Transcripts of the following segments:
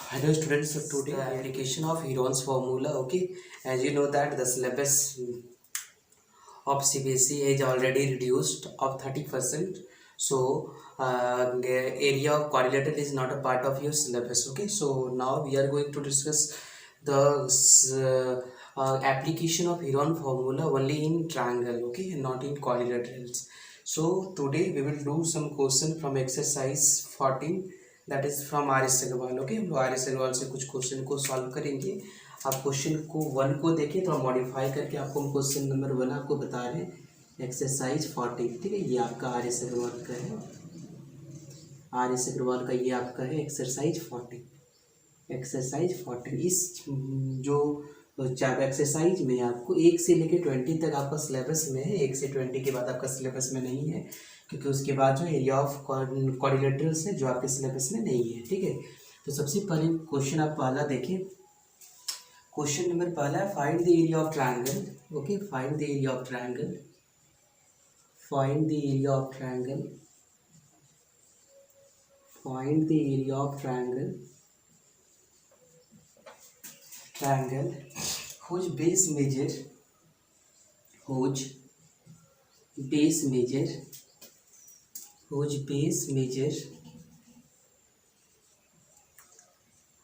Hello students, so today the application of Heron's formula. Okay, as you know that the syllabus of CBSE is already reduced of 30%. So the area of quadrilateral is not a part of your syllabus. Okay, so now we are going to discuss the application of Heron formula only in triangle. Okay, and not in quadrilaterals. So today we will do some question from exercise 14, that is from R S Agarwal. Okay, हम लोग are S Agarwal से कुछ question को solve करेंगे. आप question को one को देखें तो हम मॉडिफाई करके आपको हम क्वेश्चन नंबर वन आपको बता रहे हैं एक्सरसाइज 14. ठीक है, ये आपका आर एस अग्रवाल का है. आर एस अग्रवाल का ये आपका है एक्सरसाइज 14. एक्सरसाइज 14 इस जो चार एक्सरसाइज में आपको 1 से लेकर 20 तक आपका सिलेबस में है. 1 से 20 के बाद आपका सिलेबस में नहीं है, क्योंकि उसके बाद जो एरिया ऑफ क्वाड्रिलेटरल्स है जो आपके सिलेबस में नहीं है. ठीक है, तो सबसे पहले क्वेश्चन आप पहला देखें. क्वेश्चन नंबर पहला है find the area of triangle. Okay, find the area of triangle. Find the area of triangle. Find the area of triangle. Triangle whose base measure whose base measure whose base measure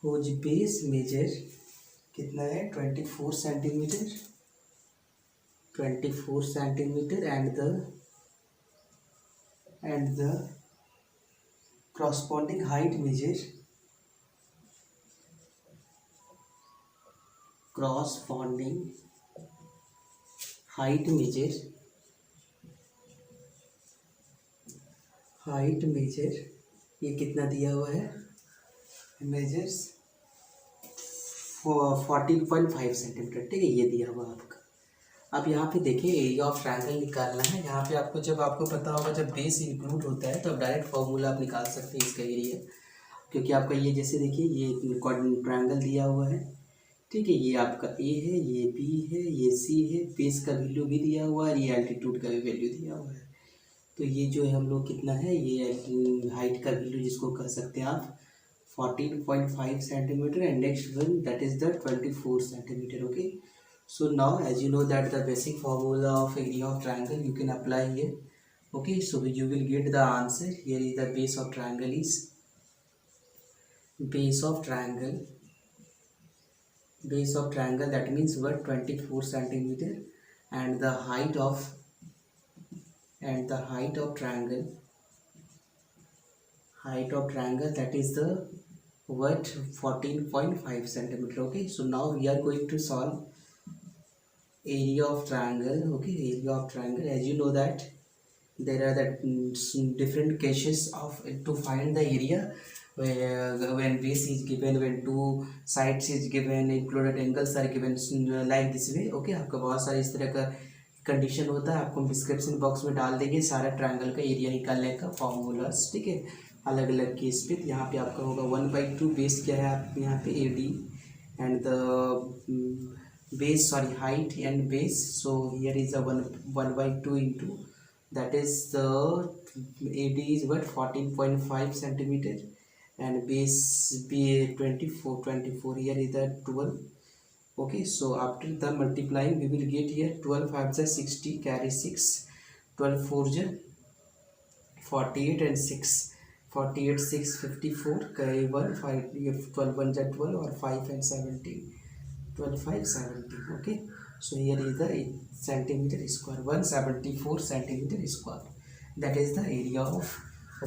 whose base measure कितना है 24 centimetre. 24 centimetre and the corresponding height measure corresponding height measure ये कितना दिया हुआ है measures 14.5 centimetre. ठीक है, ये दिया हुआ आपका. अब यहाँ पे देखिए एरिया ऑफ ट्रायंगल निकालना है. यहाँ पे आपको जब आपको पता होगा जब बेस इंक्लूड होता है तो डायरेक्ट फॉर्मूला आप निकाल सकते हैं इसका एरिया, क्योंकि आपका ये जैसे देखिए ये ट्रायंगल दिया हुआ है. ठीक है, ये आपका ए है, ये बी है, ये सी है. बेस का वैल्यू भी दिया हुआ है, ये एल्टीट्यूड का भी वैल्यू दिया हुआ है. तो ये जो है हम लोग कितना है ये हाइट का वैल्यू जिसको कह सकते हैं आप 14.5 centimetre and next one that is the 24 centimetre. Okay, so now as you know that the basic formula of area of triangle you can apply here. Okay, so you will get the answer. Here is the base of triangle is base of triangle that means what 24 centimeter and the height of triangle that is the what 14.5 centimeter. Okay, so now we are going to solve area of triangle. Okay, area of triangle, as you know that there are the different cases of to find the area where when base is given, when two sides is given, included angles are given like this way. Okay, आपका बहुत सारे इस तरह का condition होता है. आपको हम डिस्क्रिप्शन बॉक्स में डाल देंगे सारा ट्रायंगल का एरिया निकालने का फॉर्मूलास. ठीक है, अलग अलग केस पे. यहाँ पे आपका होगा 1/2 बेस क्या है आप यहाँ पे A D and the base sorry height and base. So here is a 1/2 into that is the AD is what 14.5 centimeter and base B 24 here is the 12. Okay, so after the multiplying we will get here 12 5 is 60 carry 6 12 4 is 48 and 6 48 6 54 carry 1 5 12 1 is 12 or 5 and 17 12 5 17. Okay, so here is the centimeter square 174 centimeter square. That is the area of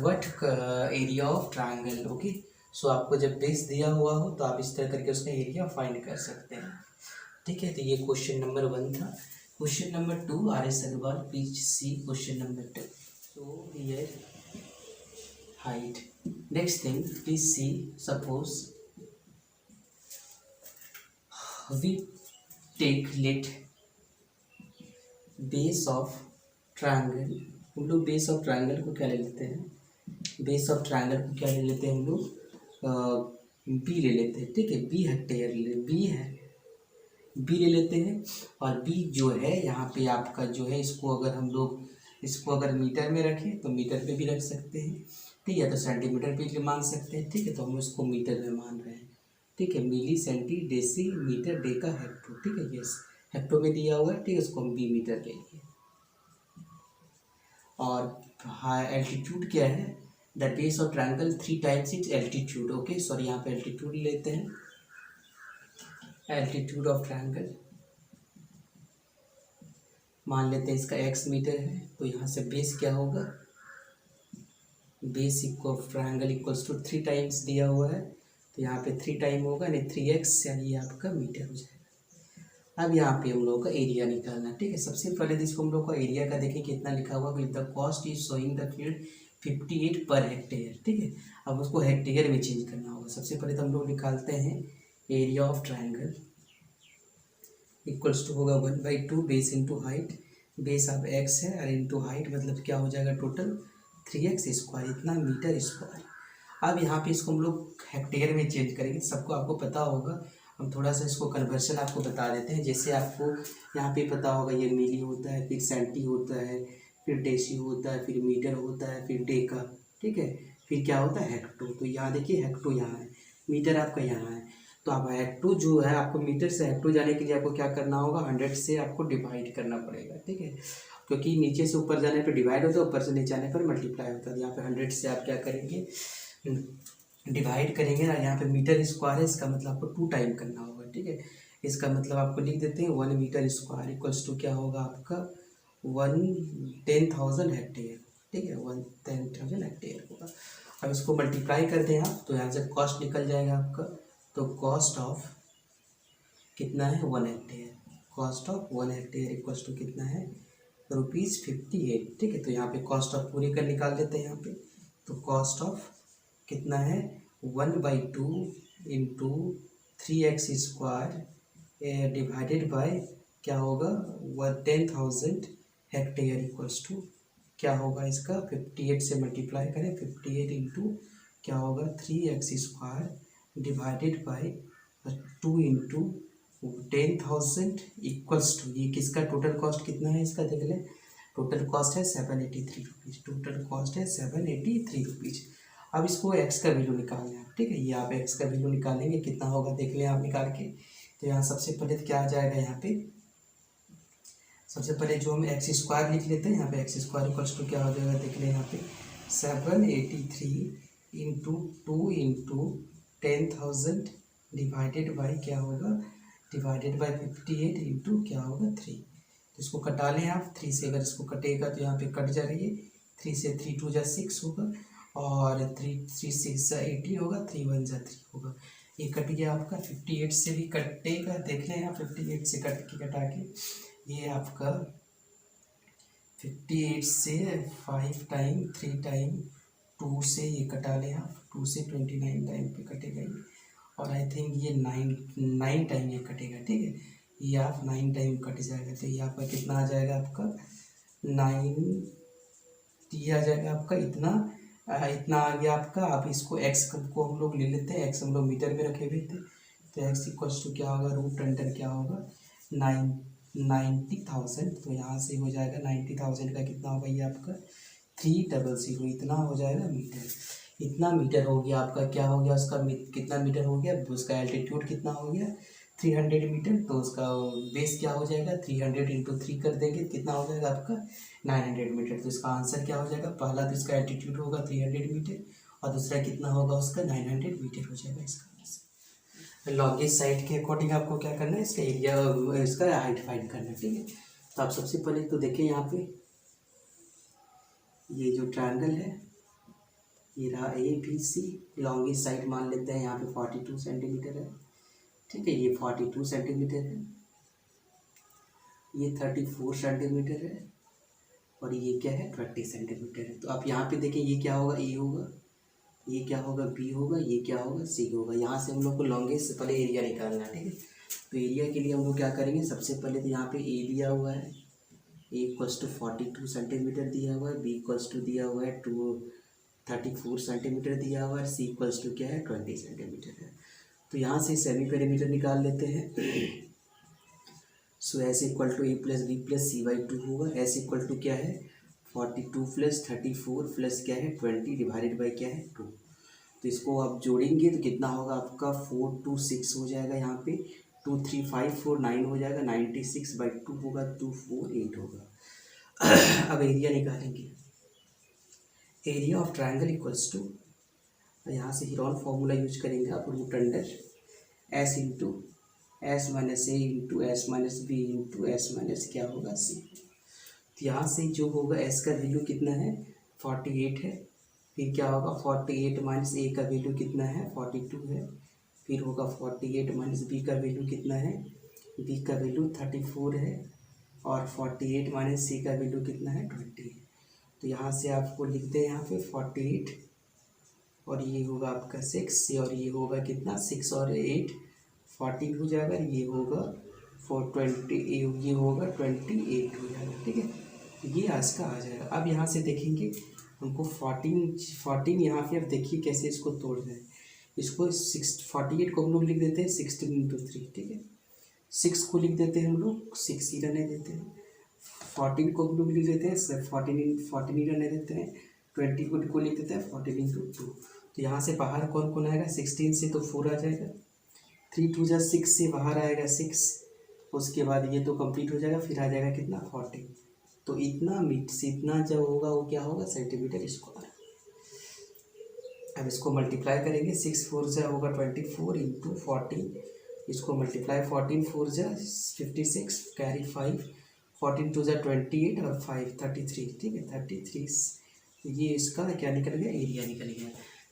what area of triangle. Okay, so आपको जब base दिया हुआ हो तो आप इस तरह करके उसका एरिया फाइंड कर सकते हैं. ठीक है, तो ये क्वेश्चन नंबर 1 था. Question number 2 R S Agarwal please see question number 2. So here height. Next thing please see suppose we take let base of triangle. हम लोग बेस ऑफ ट्रायंगल को क्या ले लेते हैं, बेस ऑफ ट्रायंगल को क्या ले लेते हैं हम लोग बी ले लेते हैं. ठीक है, बी हेक्टेयर बी ले लेते हैं. और बी जो है यहाँ पे आपका जो है इसको अगर मीटर में रखें तो मीटर पे भी रख सकते हैं. ठीक है, तो सेंटीमीटर पे भी मान सकते हैं. ठीक है, तो हम इसको मीटर में मान रहे हैं. ठीक है, milli centi deci metre deca hecto, ठीक है, यस हेक्टो में दिया हुआ है, ठीक है, इसको हम बी मीटर ले लिए। और हाई एल्टीट्यूड क्या है, the base of triangle 3 times it's altitude, okay sorry यहाँ पे एल्टीट्यूड लेते हैं, एल्टीट्यूड ऑफ ट्रायंगल मान लेते हैं इसका x मीटर है, तो यहाँ से बेस क्या होगा, base equal triangle equals to 3 times दिया हुआ है, तो यहाँ पे 3 टाइम होगा यानी 3x, यानी ये आपका मीटर हो जाएगा। अब यहाँ पे हम लोग का एरिया निकालना, ठीक है, सबसे पहले तो इसको हम लोग का एरिया का देखें कितना लिखा हुआ, with the cost is showing the field 58 per hectare, ठीक है, अब उसको हेक्टेयर में चेंज करना होगा। सबसे पहले तो हम लोग निकालते हैं area of triangle equals to होगा 1/2 बेस इंटू हाइट, बेस अब x है और इंटू हाइट मतलब क्या हो जाएगा टोटल 3x स्क्वायर, इतना मीटर स्क्वायर। अब यहाँ पे इसको हम लोग हेक्टेयर में चेंज करेंगे, सबको आपको पता होगा, हम थोड़ा सा इसको कन्वर्शन आपको बता देते हैं। जैसे आपको यहाँ पे पता होगा ये मिली होता है, फिर सेंटी होता है, फिर डेसी होता है, फिर मीटर होता है, फिर डेका, ठीक है, फिर क्या होता है हेक्टो। तो यहाँ देखिए हेक्टो यहाँ है, मीटर आपका यहाँ है, तो आप हेक्टो जो है आपको मीटर से हेक्टो जाने के लिए आपको क्या करना होगा, 100 से आपको डिवाइड करना पड़ेगा, ठीक है, क्योंकि नीचे से ऊपर जाने पे डिवाइड होता है, ऊपर से नीचे आने पर मल्टीप्लाई होता है। यहाँ पे 100 से आप क्या करेंगे, डिवाइड करेंगे ना, यहाँ पे मीटर स्क्वायर है, इसका मतलब आपको 2 टाइम करना होगा, ठीक है, इसका मतलब आपको लिख देते हैं 1 मीटर स्क्वायर इक्वल्स टू क्या होगा आपका 10,000 हेक्टेयर, ठीक है, 10,000 हेक्टेयर होगा। अब इसको मल्टीप्लाई कर दें आप, तो यहाँ से कॉस्ट निकल जाएगा आपका, तो कॉस्ट ऑफ कितना है 1 hectare, cost of 1 hectare equals to कितना है ₹58, ठीक है, तो यहाँ पे कॉस्ट ऑफ पूरी का निकाल देते हैं यहाँ पे, तो कॉस्ट ऑफ कितना है 1/2 into 3x square divided bye क्या होगा 10,000 हेक्टेयर इक्वल्स टू क्या होगा इसका 58 से मल्टीप्लाई करें, 58 इंटू क्या होगा 3x square divided by 2 into 10,000 equals to, ये किसका टोटल कॉस्ट कितना है इसका देख लें, टोटल कॉस्ट है 783 रुपीज़, टोटल कॉस्ट है 783 रुपीज़। अब इसको x का वैल्यू निकालना है, ठीक है, ये आप x का वैल्यू निकालेंगे कितना होगा देख लें आप निकाल के। तो यहाँ सबसे पहले तो क्या आ जाएगा, यहाँ पे सबसे पहले जो हम x स्क्वायर लिख लेते हैं, यहाँ पे x स्क्वायर इक्वल्स टू क्या हो जाएगा देख लें, यहाँ पे 783 इंटू 2 इंटू 10,000 डिवाइडेड बाई क्या होगा, डिवाइडेड बाई 58 इंटू क्या होगा 3, तो इसको कटा लें आप, 3 से अगर इसको कटेगा तो यहाँ पे कट जाएगी, 3 से 3 2 जा 6 होगा, और 3 6 जा 80 होगा, 3 1 जा 3 होगा, ये कट गया आपका। 58 से भी कटेगा देख लें आप, 58 से कटा के ये आपका 58 से 5 टाइम 3 टाइम 2 से ये कटा लें आप, 2 से 29 टाइम पे कटेगा ये, और आई थिंक ये 9 टाइम ये कटेगा, ठीक है, ये आप 9 टाइम कट जाएगा, तो ये आपका कितना आ जाएगा आपका 9, ये आ जाएगा आपका इतना इतना आ गया आपका। आप इसको x को हम लोग ले लेते हैं, x हम लोग मीटर में रखे हुए थे, तो x इक्वल्स टू क्या होगा रूट अंडर क्या होगा 90,000, तो यहाँ से हो जाएगा 90,000 का कितना होगा ये आपका 300, इतना हो जाएगा मीटर, इतना मीटर हो गया आपका, क्या हो गया उसका कितना मीटर हो गया, उसका एल्टीट्यूड कितना हो गया 300 मीटर, तो उसका बेस क्या हो जाएगा 300 इंटू 3 कर देंगे, कितना हो जाएगा आपका 900 मीटर। तो इसका आंसर क्या हो जाएगा, पहला तो इसका एल्टीट्यूड होगा 300 मीटर, और दूसरा कितना होगा उसका 900 मीटर हो जाएगा इसका आंसर। लॉन्गेस्ट साइड के अकॉर्डिंग आपको क्या करना है, इसका एरिया इसका हाइट फाइंड करना है, ठीक है। तो आप सबसे पहले तो देखिए यहाँ पे ये जो ट्रायंगल है ये रहा ABC, लॉन्गेस्ट साइड मान लेते हैं यहाँ पे 42 सेंटीमीटर है, ठीक है, ये 42 सेंटीमीटर है, ये 34 सेंटीमीटर है, और ये क्या है 20 सेंटीमीटर है। तो आप यहाँ पे देखें ये क्या होगा A होगा, ये क्या होगा B होगा, ये क्या होगा C होगा। यहाँ से हम लोग को लॉन्गेस्ट से पहले एरिया निकालना है, ठीक है। तो एरिया के लिए हम लोग क्या करेंगे, सबसे पहले तो यहाँ पे A दिया हुआ है, A इक्वल्स टू 42 सेंटीमीटर दिया हुआ है, B इक्वल्स टू दिया हुआ है 34 सेंटीमीटर दिया हुआ है, C इक्वल्स टू क्या है 20 सेंटीमीटर है। तो यहाँ से सेमी पेरीमीटर निकाल लेते हैं। So S equal to A plus B plus C/2 होगा, S इक्वल टू क्या है 42 प्लस 34 प्लस क्या है 20 डिवाइडेड बाई क्या है 2। तो इसको आप जोड़ेंगे तो कितना होगा आपका 4 2 6 हो जाएगा, यहाँ पे 2 3 5 4 9 हो जाएगा, 96/2 होगा, 2 4 8 होगा। अब एरिया निकालेंगे, area of triangle equals to, यहाँ से हीरोन फॉर्मूला यूज करेंगे आप, root under S into S minus A into S minus B into S minus क्या होगा सी। तो यहाँ से जो होगा एस का वैल्यू कितना है 48 है, फिर क्या होगा 48 माइनस ए का वैल्यू कितना है 42 है, फिर होगा 48 माइनस बी का वैल्यू कितना है, बी का वैल्यू 34 है, और 48 माइनस सी का वैल्यू कितना है 20 है। तो यहाँ से आपको लिखते हैं यहाँ पे 48 और ये होगा आपका 6 और ये होगा कितना 6 और 8 14 हो जाएगा, ये होगा 420, ये होगा 28 हो जाएगा, ठीक है। ये आज का आ जाएगा। अब यहाँ से देखेंगे हमको 14 यहाँ पे, अब देखिए कैसे इसको तोड़ना है। इसको 48 को हम लोग लिख देते हैं 16 × 3, ठीक है। 6 को लिख देते हैं हम लोग 6 ही रहने देते हैं, 14 को हम लोग लिख देते हैं 14 ही रहने देते हैं, 20 को लिख देते हैं 14 × 2। तो यहाँ से बाहर कौन कौन आएगा, 16 से तो 4 आ जाएगा, 3 2 जा 6 से बाहर आएगा 6, उसके बाद ये तो कंप्लीट हो जाएगा, फिर आ जाएगा कितना 40। तो इतना मीट से इतना जब होगा वो क्या होगा सेंटीमीटर स्क्वायर। अब इसको मल्टीप्लाई करेंगे, 6 4 जा होगा 24 इंटू 40, इसको मल्टीप्लाई 14 4 जा 56 कैरी 5, 14 2 जा 28 और 5 33, ठीक है 33। ये इसका क्या निकल गया, एरिया निकल गया।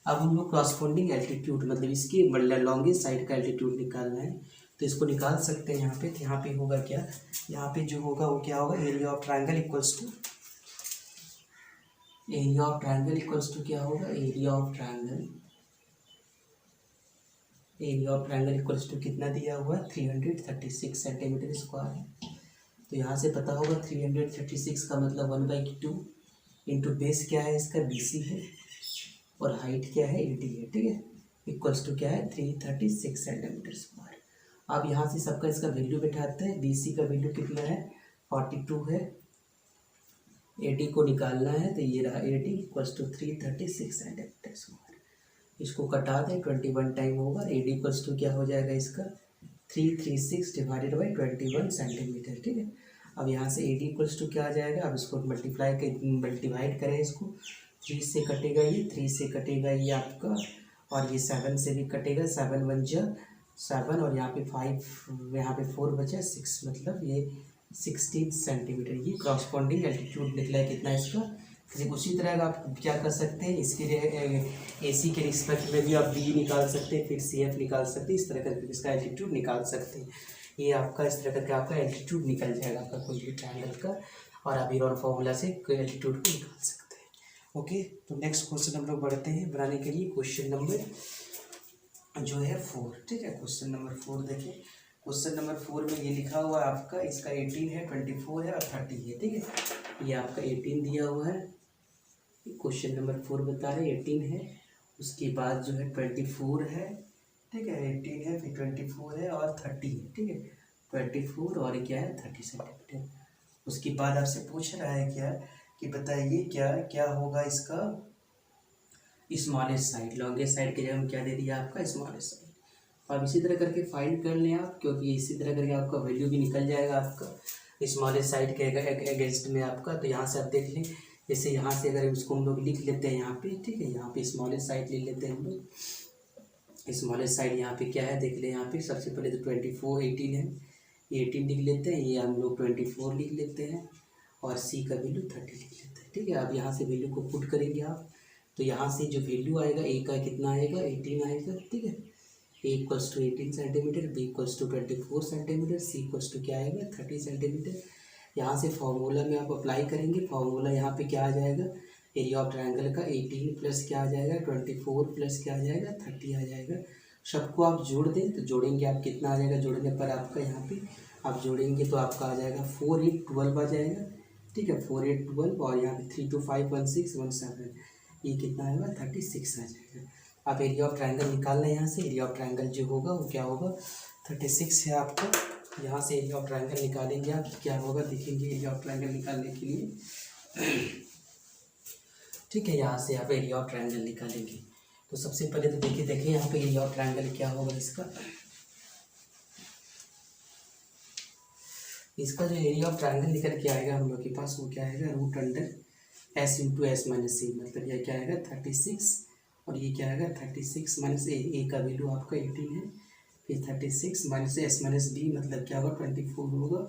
अब हम लोग क्रॉसपोंडिंग एल्टीट्यूड मतलब इसकी लॉन्गेस्ट साइड का एल्टीट्यूड निकालना है, तो इसको निकाल सकते हैं यहाँ पे। तो यहाँ पे होगा क्या, यहाँ पे जो होगा वो क्या होगा, area of triangle equals to, area of triangle equals to क्या होगा, area of triangle, area of triangle equals to कितना दिया हुआ है 336 सेंटीमीटर स्क्वायर है। तो यहाँ से पता होगा 336 का मतलब 1/2 इंटू बेस क्या है इसका BC है, और हाइट क्या है 80 है, ठीक है, इक्वल्स टू क्या है 336 सेंटीमीटर स्क्वायर। अब यहाँ से सबका इसका वैल्यू बैठाते हैं, BC का वैल्यू कितना है 42 है, AD को निकालना है, तो ये रहा AD equals to 336 centimetre square. इसको कटा दें 21 टाइम होगा, AD इक्वल्स टू क्या हो जाएगा इसका 336 डिवाइडेड बाई 21 सेंटीमीटर, ठीक है। अब यहाँ से AD इक्वल्स टू क्या आ जाएगा, अब इसको डिवाइड करें, इसको 3 से कटेगा ये, 3 से कटेगा ये आपका, और ये 7 से भी कटेगा, 7 1 जा 7 और यहाँ पे 5, यहाँ पे 4 बचा 6, मतलब ये 16 सेंटीमीटर। ये क्रॉसपोंडिंग एल्टीट्यूड निकला है कितना इसका। फिर उसी तरह का आप क्या कर सकते हैं, इसके लिए AC के रिस्पेक्ट में भी आप B निकाल सकते हैं, फिर CF निकाल सकते हैं, इस तरह करके इसका एल्टीट्यूड निकाल सकते हैं। ये आपका इस तरह करके आपका एल्टीट्यूड निकल जाएगा आपका कोई भी ट्रायंगल का, और आप हीरोन फॉर्मूला से एल्टीट्यूड को निकाल सकते हैं। ओके, तो नेक्स्ट क्वेश्चन हम लोग बढ़ते हैं बनाने के लिए। क्वेश्चन नंबर जो है 4, ठीक है, क्वेश्चन नंबर 4 देखिए। क्वेश्चन नंबर 4 में ये लिखा हुआ है आपका, इसका 18 है, 24 है और 30 है, ठीक है। ये आपका 18 दिया हुआ है, क्वेश्चन नंबर 4 बता रहे 18 है, उसके बाद जो है 24 है, ठीक है, 18 है, फिर 24 है और 30 है, ठीक है, 24 और क्या है 30 सेंटीमीटर। उसके बाद आपसे पूछ रहा है क्या कि बताइए क्या क्या होगा इसका स्मॉलेस्ट साइड, लॉन्गेस्ट साइड के जगह हम क्या दे दिया आपका स्मॉलेस्ट साइड। अब इसी तरह करके फाइंड कर लें आप, क्योंकि इसी तरह करके आपका वैल्यू भी निकल जाएगा आपका स्मॉलेस्ट साइड के अगेंस्ट में आपका। तो यहाँ से आप देख लें, जैसे यहाँ से अगर उसको हम लोग लिख लेते हैं यहाँ पे, ठीक है, यहाँ पे स्मॉलेस्ट साइड ले लेते हैं हम लोग। स्मॉलेस्ट साइड यहाँ पे क्या है देख लें, यहाँ पे सबसे पहले तो 24 18 है, 18 लिख लेते हैं, ये हम लोग 24 लिख लेते हैं, और C का वैल्यू 30 लिख लेते हैं, ठीक है। अब यहाँ से वैल्यू को पुट करेंगे आप, तो यहाँ से जो वैल्यू आएगा A का कितना आएगा 18 आएगा, ठीक है, A equals to 18 centimetre, B equals to 24 centimetre, C equals to क्या आएगा 30 सेंटीमीटर। यहाँ से फार्मूला में आप अप्लाई करेंगे, फार्मूला यहाँ पे क्या आ जाएगा, एरिया ऑफ ट्रायंगल का 18 प्लस क्या आ जाएगा 24 प्लस क्या आ जाएगा 30 आ जाएगा। सबको आप जोड़ दें, तो जोड़ेंगे आप कितना आ जाएगा, जोड़ने पर आपका यहाँ पे आप जोड़ेंगे तो आपका आ जाएगा 4 8 12 आ जाएगा, ठीक है, 4 8 12, और यहाँ पे 3 2 5 1 6 1 7, ये कितना आएगा 36 आ जाएगा। आप एरिया ऑफ ट्रायंगल निकालना है, यहाँ से एरिया ऑफ ट्रायंगल जो होगा वो क्या होगा 36 है आपका। यहाँ से एरिया ऑफ ट्रायंगल निकालेंगे आप, क्या होगा देखेंगे एरिया ऑफ ट्रायंगल निकालने के लिए, ठीक है। यहाँ से आप एरिया ऑफ ट्रायंगल निकालेंगे तो सबसे पहले तो देखें यहाँ पे एरिया ऑफ ट्रायंगल क्या होगा इसका। इसका जो एरिया ऑफ ट्रायंगल निकल के आएगा हम लोग के पास वो क्या आएगा, root under S into S minus C, मतलब यह क्या आएगा 36 और ये क्या आएगा 36 माइनस ए का वैल्यू आपका 18 है, फिर 36 माइनस एस माइनस बी मतलब क्या होगा 24 होगा,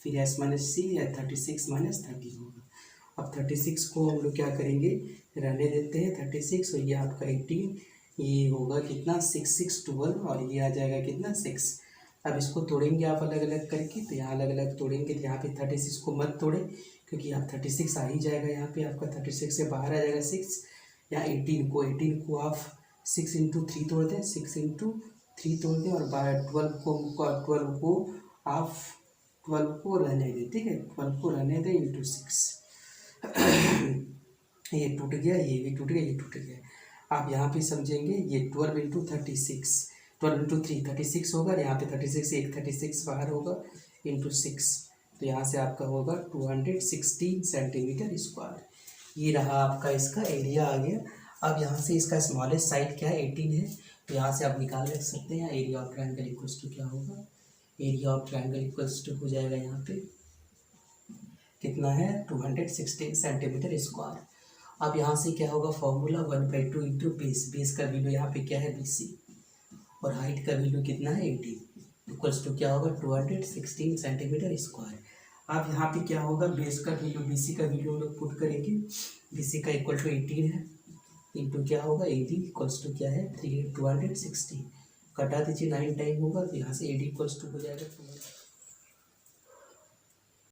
फिर एस माइनस सी या 36 माइनस 30 होगा। अब 36 को हम लोग क्या करेंगे, रहने देते हैं 36 और ये आपका 18, ये होगा कितना 6 6 12 और ये आ जाएगा कितना 6। अब इसको तोड़ेंगे आप अलग अलग करके, तो यहाँ अलग अलग तोड़ेंगे, तो यहाँ पे 36 को मत तोड़े क्योंकि यहाँ 36 आ ही जाएगा, यहाँ पे आपका 36 से बाहर आ जाएगा 6। यहाँ 18 को आप 6 इंटू 3 तोड़ दें, 6 इंटू 3 तोड़ दें और 12 को आप 12 को रहने दें, ठीक है, 12 को रहने दें इंटू 6। ये टूट गया, ये भी टूट गया, ये टूट गया। आप यहाँ पे समझेंगे ये 12 इंटू 36, 12 इंटू 3 36 होगा, यहाँ पे 36 एक 36 बाहर होगा इंटू 6, तो यहाँ से आपका होगा 216 सेंटीमीटर स्क्वायर। ये रहा आपका इसका एरिया आ गया। अब यहाँ से इसका स्मॉलेस्ट साइड क्या है 18 है, तो यहाँ से आप निकाल रख सकते हैं area of triangle equals to क्या होगा, area of triangle equals to हो जाएगा यहाँ पे कितना है 216 सेंटीमीटर स्क्वायर। अब यहाँ से क्या होगा फॉर्मूला 1/2 इंटू बेस का वैल्यू यहाँ पे क्या है BC और हाइट का वैल्यू कितना है 18 इक्वल्स टू क्या होगा 216 सेंटीमीटर स्क्वायर। अब यहाँ पे क्या होगा बेस का वैल्यू BC का वैल्यू हम लोग पुट करेंगे, BC का इक्वल टू 18 है इंटू क्या होगा 80 इक्वल्स टू क्या है 216, कटा दीजिए 9 टाइम होगा, तो यहाँ से 80 इक्वल्स टू हो जाएगा।